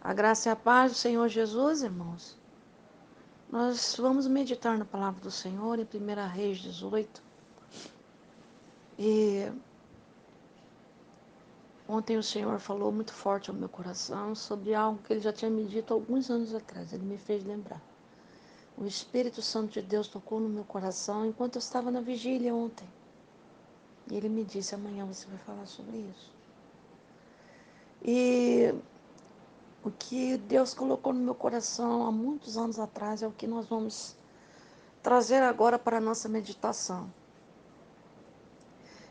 A graça e a paz do Senhor Jesus, irmãos. Nós vamos meditar na palavra do Senhor em 1 Reis 18. E ontem o Senhor falou muito forte ao meu coração sobre algo que Ele já tinha me dito alguns anos atrás. Ele me fez lembrar. O Espírito Santo de Deus tocou no meu coração enquanto eu estava na vigília ontem. E Ele me disse, amanhã você vai falar sobre isso. E o que Deus colocou no meu coração há muitos anos atrás é o que nós vamos trazer agora para a nossa meditação.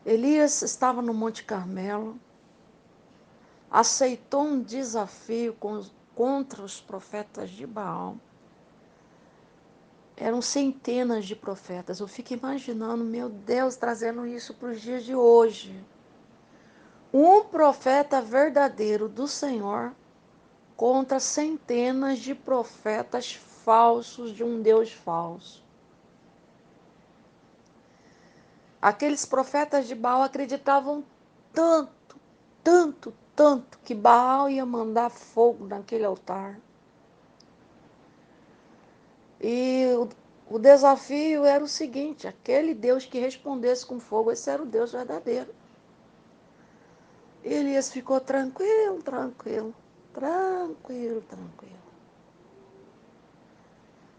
Elias estava no Monte Carmelo, aceitou um desafio contra os profetas de Baal. Eram centenas de profetas. Eu fico imaginando, meu Deus, trazendo isso para os dias de hoje. Um profeta verdadeiro do Senhor contra centenas de profetas falsos de um Deus falso. Aqueles profetas de Baal acreditavam tanto que Baal ia mandar fogo naquele altar. E o desafio era o seguinte, aquele Deus que respondesse com fogo, esse era o Deus verdadeiro. E Elias ficou tranquilo.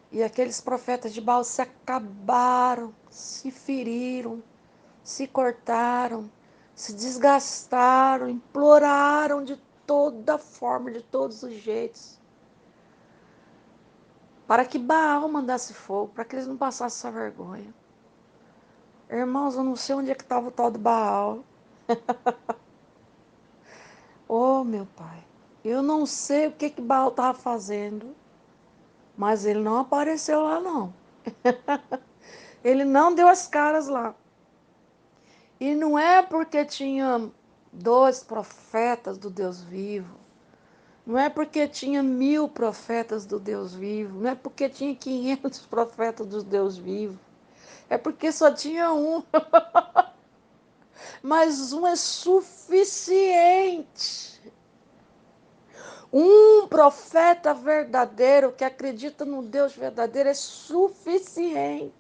E aqueles profetas de Baal se acabaram, se feriram, se cortaram, se desgastaram, imploraram de toda forma, de todos os jeitos, para que Baal mandasse fogo, para que eles não passassem essa vergonha. Irmãos, eu não sei onde é que estava o tal do Baal. Oh, meu pai, eu não sei o que Baal estava fazendo, mas ele não apareceu lá, não. Ele não deu as caras lá. E não é porque tinha 2 profetas do Deus vivo, não é porque tinha 1000 profetas do Deus vivo, não é porque tinha 500 profetas do Deus vivo, é porque só tinha um. Mas um é suficiente. Um profeta verdadeiro que acredita no Deus verdadeiro é suficiente.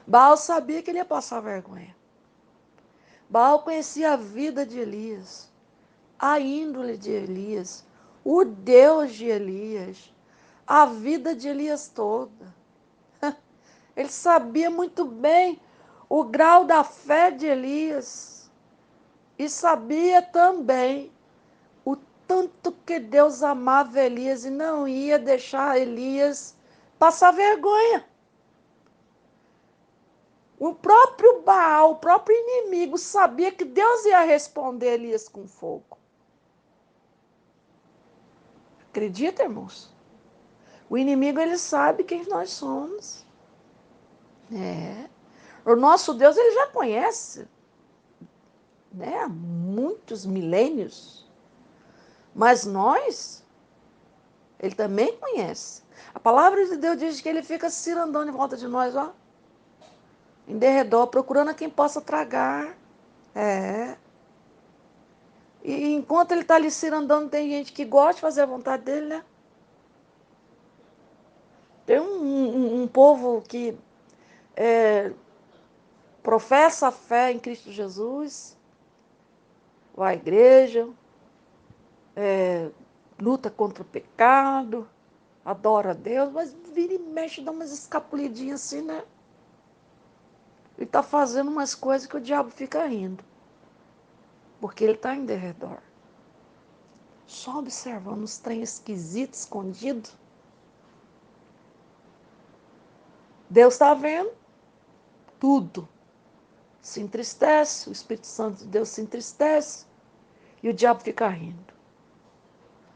Baal sabia que ele ia passar vergonha. Baal conhecia a vida de Elias, a índole de Elias, o Deus de Elias, a vida de Elias toda. Ele sabia muito bem o grau da fé de Elias e sabia também o tanto que Deus amava Elias e não ia deixar Elias passar vergonha. O próprio Baal, o próprio inimigo, sabia que Deus ia responder Elias com fogo. Acredita, irmãos? O inimigo, ele sabe quem nós somos. É. O nosso Deus, ele já conhece, né? Há muitos milênios. Mas nós, ele também conhece. A palavra de Deus diz que ele fica cirandando em volta de nós, ó. Em derredor, procurando a quem possa tragar. É. E enquanto ele está ali cirandando, tem gente que gosta de fazer a vontade dele, né? Tem um povo que professa a fé em Cristo Jesus, vai à igreja, luta contra o pecado, adora a Deus, mas vira e mexe, dá umas escapulidinhas assim, né? Ele está fazendo umas coisas que o diabo fica rindo, porque ele está em derredor. Só observando os trem esquisitos, escondidos. Deus está vendo tudo. Se entristece, o Espírito Santo de Deus se entristece e o diabo fica rindo.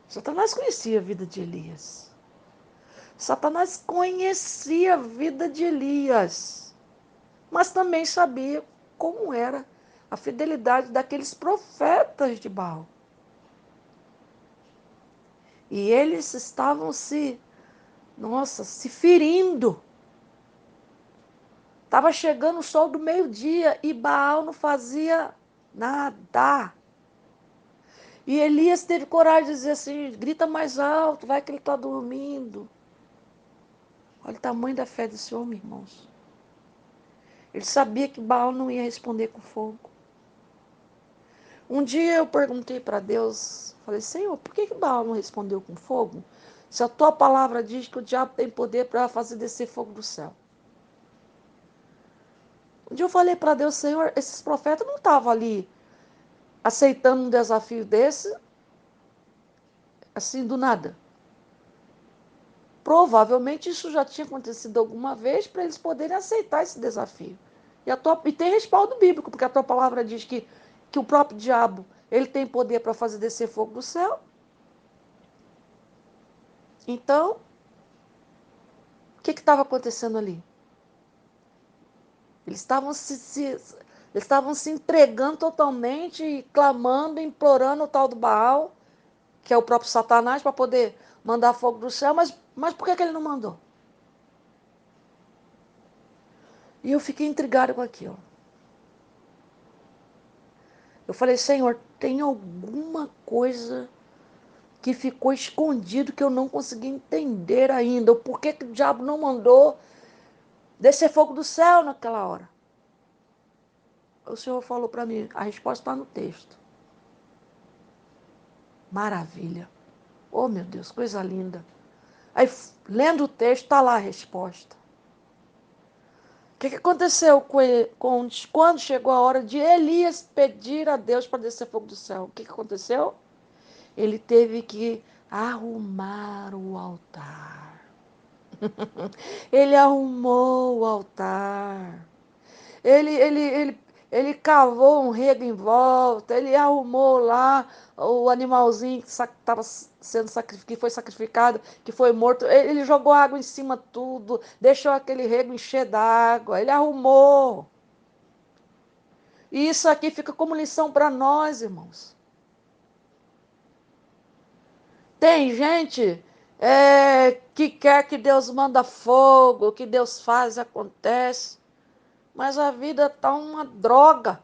Satanás conhecia a vida de Elias. Satanás conhecia a vida de Elias, mas também sabia como era a fidelidade daqueles profetas de Baal. E eles estavam se ferindo. Estava chegando o sol do meio-dia e Baal não fazia nada. E Elias teve coragem de dizer assim, grita mais alto, vai que ele está dormindo. Olha o tamanho da fé desse homem, irmãos. Ele sabia que Baal não ia responder com fogo. Um dia eu perguntei para Deus, falei, Senhor, por que Baal não respondeu com fogo? Se a tua palavra diz que o diabo tem poder para fazer descer fogo do céu. Um dia eu falei para Deus, Senhor, esses profetas não estavam ali aceitando um desafio desse, assim, do nada. Provavelmente isso já tinha acontecido alguma vez para eles poderem aceitar esse desafio. E tem respaldo bíblico, porque a tua palavra diz que o próprio diabo ele tem poder para fazer descer fogo do céu. Então, o que estava acontecendo ali? Eles estavam se entregando totalmente, e clamando, implorando o tal do Baal, que é o próprio Satanás, para poder mandar fogo do céu, mas por que ele não mandou? E eu fiquei intrigado com aquilo. Eu falei, Senhor, tem alguma coisa que ficou escondido que eu não consegui entender ainda? Ou por que o diabo não mandou descer fogo do céu naquela hora? O Senhor falou para mim, a resposta está no texto. Maravilha. Oh, meu Deus, coisa linda. Aí, lendo o texto, está lá a resposta. O que aconteceu quando chegou a hora de Elias pedir a Deus para descer fogo do céu? O que aconteceu? Ele teve que arrumar o altar. Ele arrumou o altar. Ele cavou um rego em volta. Ele arrumou lá o animalzinho que estava sendo que foi sacrificado, que foi morto. Ele jogou água em cima de tudo, deixou aquele rego encher d'água. Ele arrumou. E isso aqui fica como lição para nós, irmãos. Tem gente que quer que Deus manda fogo, que Deus faz, acontece. Mas a vida está uma droga.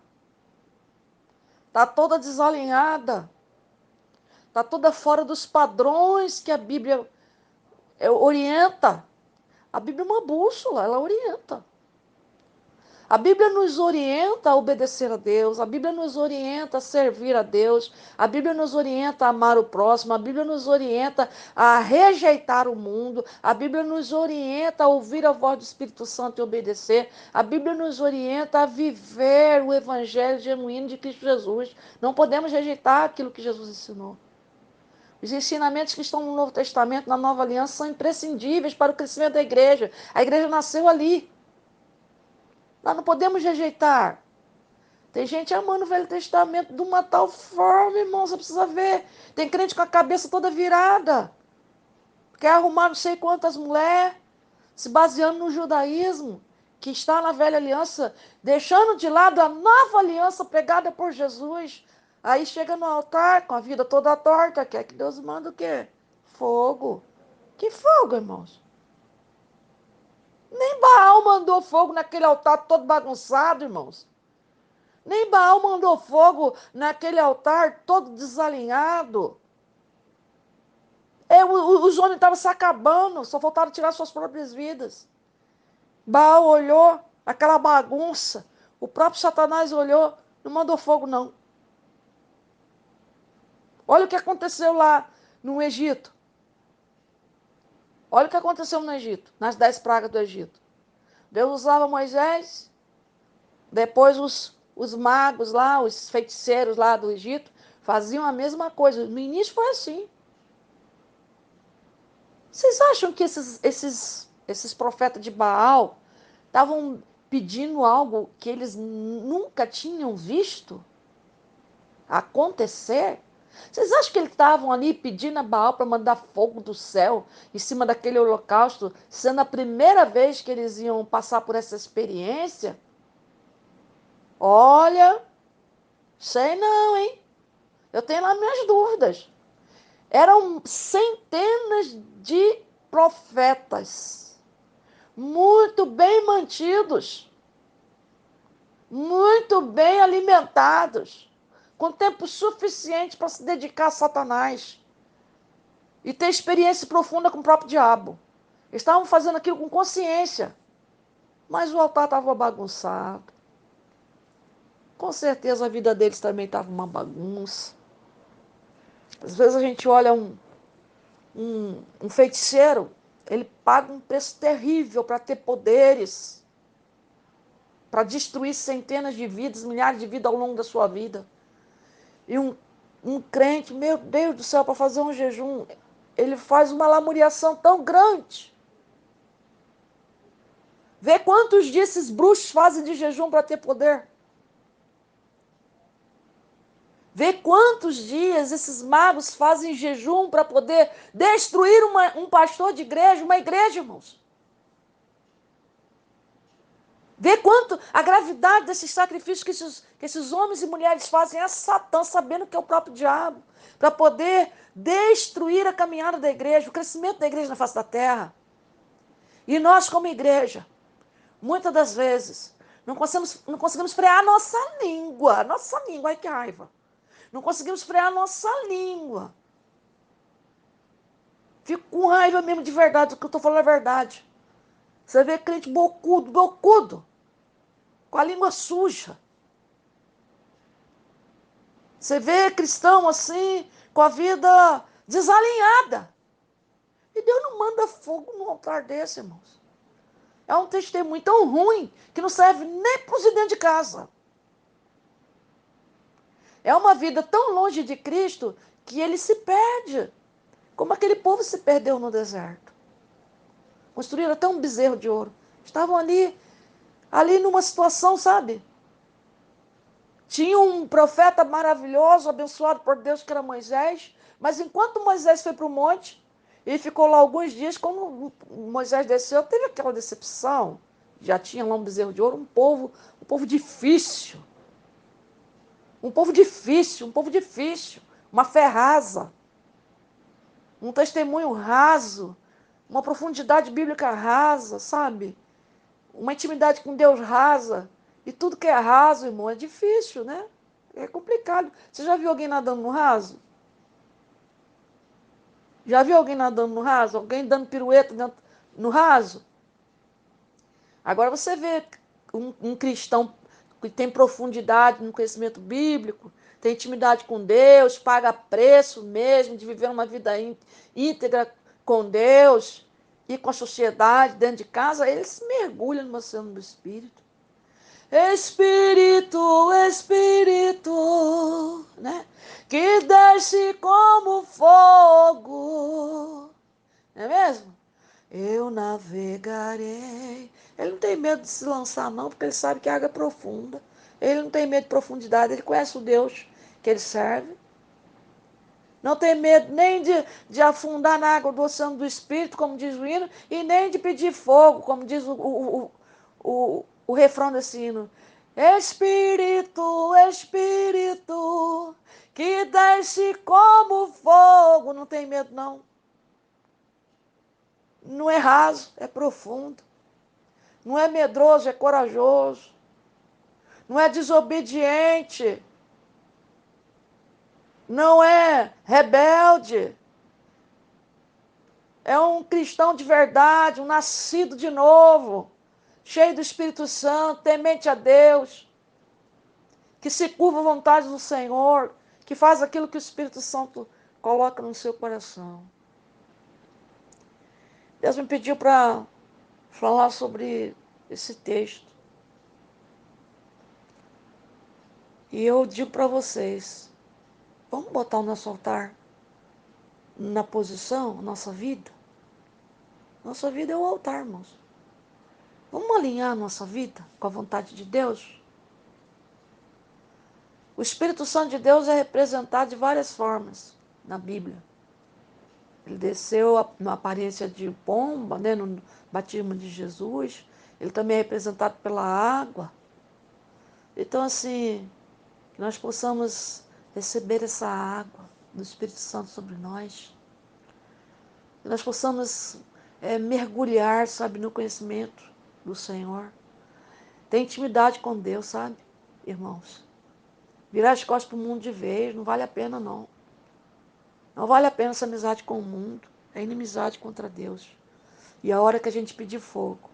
Está toda desalinhada. Está toda fora dos padrões que a Bíblia orienta. A Bíblia é uma bússola, ela orienta. A Bíblia nos orienta a obedecer a Deus, a Bíblia nos orienta a servir a Deus, a Bíblia nos orienta a amar o próximo, a Bíblia nos orienta a rejeitar o mundo, a Bíblia nos orienta a ouvir a voz do Espírito Santo e obedecer, a Bíblia nos orienta a viver o evangelho genuíno de Cristo Jesus. Não podemos rejeitar aquilo que Jesus ensinou. Os ensinamentos que estão no Novo Testamento, na Nova Aliança, são imprescindíveis para o crescimento da igreja. A igreja nasceu ali. Nós não podemos rejeitar. Tem gente amando o Velho Testamento de uma tal forma, irmão, você precisa ver. Tem crente com a cabeça toda virada. Quer arrumar não sei quantas mulheres, se baseando no judaísmo, que está na velha aliança, deixando de lado a nova aliança pregada por Jesus. Aí chega no altar com a vida toda torta, quer que Deus manda o quê? Fogo. Que fogo, irmãos? Nem Baal mandou fogo naquele altar todo bagunçado, irmãos. Nem Baal mandou fogo naquele altar todo desalinhado. Os homens estavam se acabando, só faltaram tirar suas próprias vidas. Baal olhou aquela bagunça. O próprio Satanás olhou, não mandou fogo, não. Olha o que aconteceu lá no Egito. Olha o que aconteceu no Egito, nas 10 pragas do Egito. Deus usava Moisés, depois os magos lá, os feiticeiros lá do Egito, faziam a mesma coisa. No início foi assim. Vocês acham que esses profetas de Baal estavam pedindo algo que eles nunca tinham visto acontecer? Vocês acham que eles estavam ali pedindo a Baal para mandar fogo do céu em cima daquele holocausto, sendo a primeira vez que eles iam passar por essa experiência? Olha, sei não, hein? Eu tenho lá minhas dúvidas. Eram centenas de profetas, muito bem mantidos, muito bem alimentados, com tempo suficiente para se dedicar a Satanás e ter experiência profunda com o próprio diabo. Eles estavam fazendo aquilo com consciência, mas o altar estava bagunçado. Com certeza a vida deles também estava uma bagunça. Às vezes a gente olha um feiticeiro, ele paga um preço terrível para ter poderes, para destruir centenas de vidas, milhares de vidas ao longo da sua vida. E um crente, meu Deus do céu, para fazer um jejum, ele faz uma lamuriação tão grande. Vê quantos dias esses bruxos fazem de jejum para ter poder. Vê quantos dias esses magos fazem jejum para poder destruir um pastor de igreja, uma igreja, irmãos. Vê quanto a gravidade desses sacrifícios que esses homens e mulheres fazem a Satã, sabendo que é o próprio diabo, para poder destruir a caminhada da igreja, o crescimento da igreja na face da terra. E nós, como igreja, muitas das vezes, não conseguimos frear a nossa língua. Nossa língua, ai que raiva. Não conseguimos frear a nossa língua. Fico com raiva mesmo de verdade, o que eu estou falando é verdade. Você vê crente bocudo, com a língua suja. Você vê cristão assim, com a vida desalinhada. E Deus não manda fogo num altar desse, irmãos. É um testemunho tão ruim que não serve nem para os de dentro de casa. É uma vida tão longe de Cristo que ele se perde. Como aquele povo se perdeu no deserto. Construíram até um bezerro de ouro. Estavam ali numa situação, sabe? Tinha um profeta maravilhoso, abençoado por Deus, que era Moisés. Mas enquanto Moisés foi para o monte, ele ficou lá alguns dias. Quando Moisés desceu, teve aquela decepção. Já tinha lá um bezerro de ouro, um povo difícil. Um povo difícil, um povo difícil. Uma fé rasa. Um testemunho raso. Uma profundidade bíblica rasa, sabe? Uma intimidade com Deus rasa. E tudo que é raso, irmão, é difícil, né? É complicado. Você já viu alguém nadando no raso? Já viu alguém nadando no raso? Alguém dando pirueta no raso? Agora você vê um cristão que tem profundidade no conhecimento bíblico, tem intimidade com Deus, paga preço mesmo de viver uma vida íntegra com Deus e com a sociedade dentro de casa, ele se mergulha no oceano do Espírito. Espírito, Espírito, né? Que desce como fogo. Não é mesmo? Eu navegarei. Ele não tem medo de se lançar, não, porque ele sabe que a água é profunda. Ele não tem medo de profundidade, ele conhece o Deus que ele serve. Não tem medo nem de afundar na água do oceano do Espírito, como diz o hino, e nem de pedir fogo, como diz o refrão desse hino. Espírito, Espírito, que desce como fogo. Não tem medo, não. Não é raso, é profundo. Não é medroso, é corajoso. Não é desobediente. Não é rebelde. É um cristão de verdade, um nascido de novo, cheio do Espírito Santo, temente a Deus, que se curva à vontade do Senhor, que faz aquilo que o Espírito Santo coloca no seu coração. Deus me pediu para falar sobre esse texto. E eu digo para vocês, vamos botar o nosso altar na posição, nossa vida? Nossa vida é o altar, irmãos. Vamos alinhar a nossa vida com a vontade de Deus? O Espírito Santo de Deus é representado de várias formas na Bíblia. Ele desceu na aparência de pomba, né, no batismo de Jesus. Ele também é representado pela água. Então, assim, que nós possamos receber essa água do Espírito Santo sobre nós. Que nós possamos mergulhar, sabe, no conhecimento do Senhor. Ter intimidade com Deus, sabe, irmãos? Virar as costas para o mundo de vez, não vale a pena não. Não vale a pena essa amizade com o mundo. É inimizade contra Deus. E a hora que a gente pedir fogo,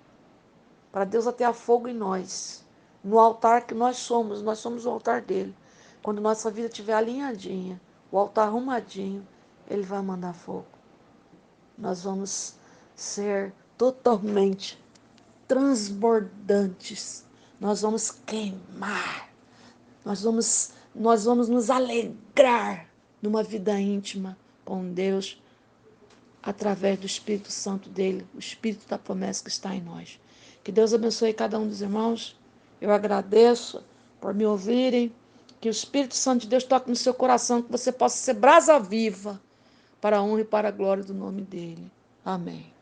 para Deus atear fogo em nós, no altar que nós somos o altar dele. Quando nossa vida estiver alinhadinha, o altar arrumadinho, ele vai mandar fogo. Nós vamos ser totalmente transbordantes. Nós vamos queimar. Nós vamos nos alegrar numa vida íntima com Deus, através do Espírito Santo dele, o Espírito da promessa que está em nós. Que Deus abençoe cada um dos irmãos. Eu agradeço por me ouvirem. Que o Espírito Santo de Deus toque no seu coração, que você possa ser brasa viva para a honra e para a glória do nome dele. Amém.